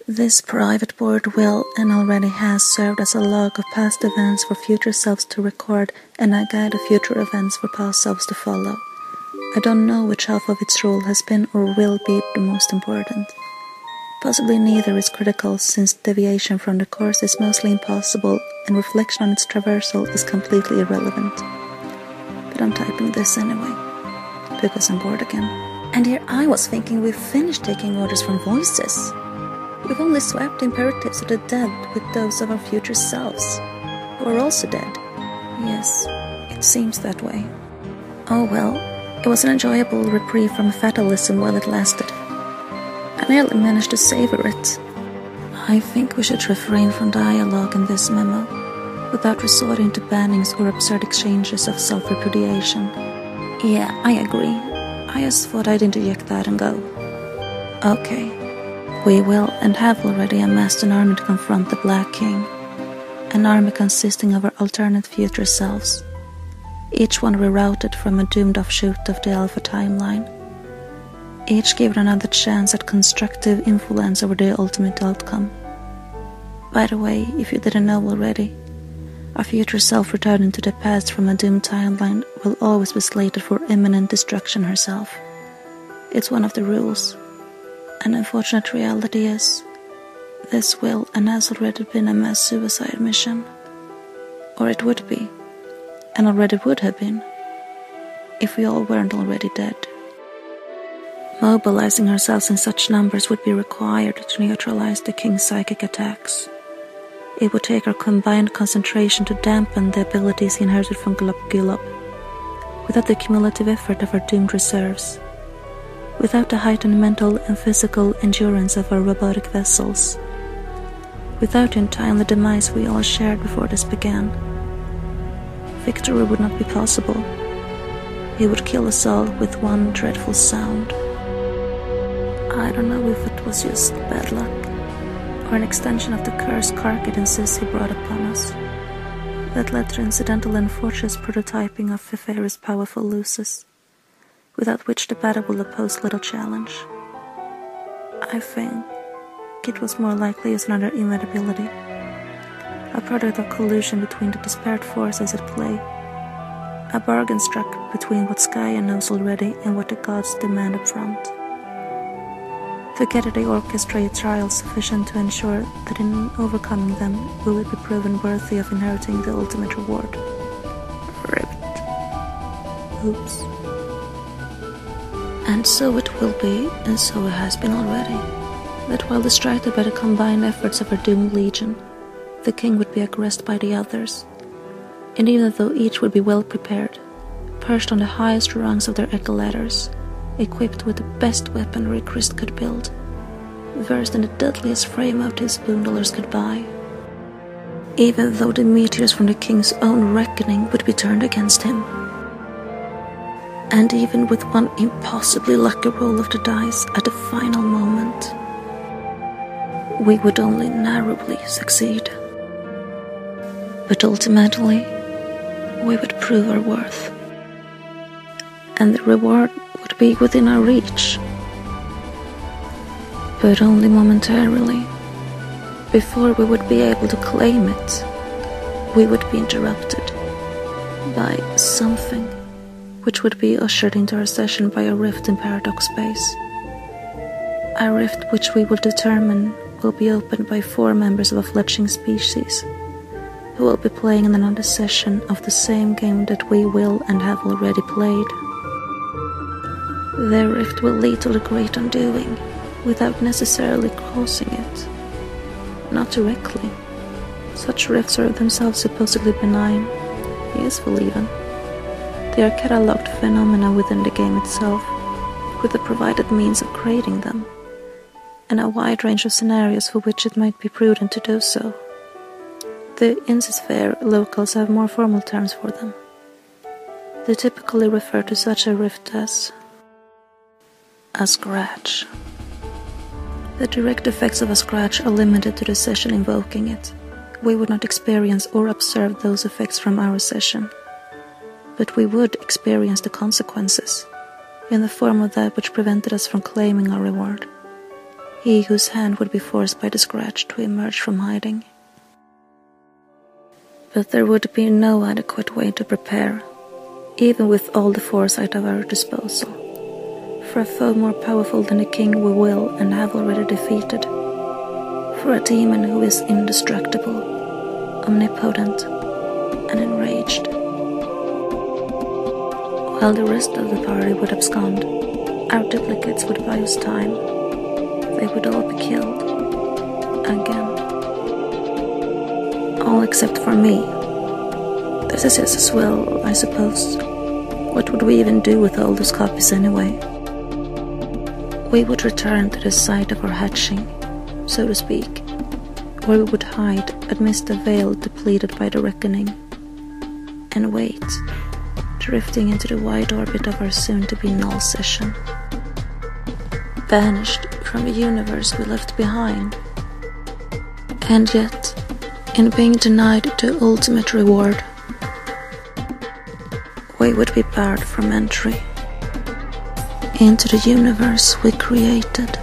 This private board will and already has served as a log of past events for future selves to record and a guide of future events for past selves to follow. I don't know which half of its role has been or will be the most important. Possibly neither is critical, since deviation from the course is mostly impossible and reflection on its traversal is completely irrelevant. But I'm typing this anyway, because I'm bored again. And here I was thinking we've finished taking orders from voices. We've only swapped the imperatives of the dead with those of our future selves, who are also dead. Yes, it seems that way. Oh well, it was an enjoyable reprieve from fatalism while it lasted. I nearly managed to savor it. I think we should refrain from dialogue in this memo, without resorting to bannings or absurd exchanges of self-repudiation. Yeah, I agree. I just thought I'd interject that and go. Okay. We will and have already amassed an army to confront the Black King. An army consisting of our alternate future selves. Each one rerouted from a doomed offshoot of the Alpha timeline. Each given another chance at constructive influence over the ultimate outcome. By the way, if you didn't know already, our future self returning to the past from a doomed timeline will always be slated for imminent destruction herself. It's one of the rules. An unfortunate reality is, this will and has already been a mass suicide mission. Or it would be, and already would have been, if we all weren't already dead. Mobilizing ourselves in such numbers would be required to neutralize the King's psychic attacks. It would take our combined concentration to dampen the abilities he inherited from Gulab, without the cumulative effort of our doomed reserves. Without the heightened mental and physical endurance of our robotic vessels. Without the untimely demise we all shared before this began. Victory would not be possible. He would kill us all with one dreadful sound. I don't know if it was just bad luck, or an extension of the curse Karkid insists he brought upon us, that led to incidental and fortuitous prototyping of Feferi's powerful luces, without which the battle will oppose little challenge. I think it was more likely as another inevitability, a product of collusion between the disparate forces at play, a bargain struck between what Skya knows already and what the gods demand up front. Together they orchestrate trials sufficient to ensure that in overcoming them we will be proven worthy of inheriting the ultimate reward. Ribbit. Oops. And so it will be, and so it has been already, that while distracted by the combined efforts of our doomed legion, the king would be aggressed by the others, and even though each would be well prepared, perched on the highest rungs of their echo ladders, equipped with the best weaponry Christ could build, versed in the deadliest frameout his spoon-dollars could buy, even though the meteors from the king's own reckoning would be turned against him. And even with one impossibly lucky roll of the dice at the final moment, we would only narrowly succeed. But ultimately, we would prove our worth. And the reward would be within our reach. But only momentarily. Before we would be able to claim it, we would be interrupted by something which would be ushered into our session by a rift in paradox space. A rift which we will determine will be opened by 4 members of a fledgling species, who will be playing in another session of the same game that we will and have already played. Their rift will lead to the great undoing, without necessarily causing it. Not directly. Such rifts are themselves supposedly benign, useful even. They are catalogued phenomena within the game itself, with the provided means of creating them, and a wide range of scenarios for which it might be prudent to do so. The Insisphere locals have more formal terms for them. They typically refer to such a rift as a scratch. The direct effects of a scratch are limited to the session invoking it. We would not experience or observe those effects from our session, but we would experience the consequences, in the form of that which prevented us from claiming our reward. he whose hand would be forced by the scratch to emerge from hiding. But there would be no adequate way to prepare, even with all the foresight at our disposal, for a foe more powerful than the king we will and have already defeated, for a demon who is indestructible, omnipotent, and enraged. While the rest of the party would abscond, our duplicates would buy us time. They would all be killed. Again. All except for me. This is just as well, I suppose. What would we even do with all those copies anyway? We would return to the site of our hatching, so to speak, where we would hide amidst the veil depleted by the reckoning, and wait, drifting into the wide orbit of our soon-to-be null session. Banished from the universe we left behind. And yet, in being denied the ultimate reward, we would be barred from entry into the universe we created.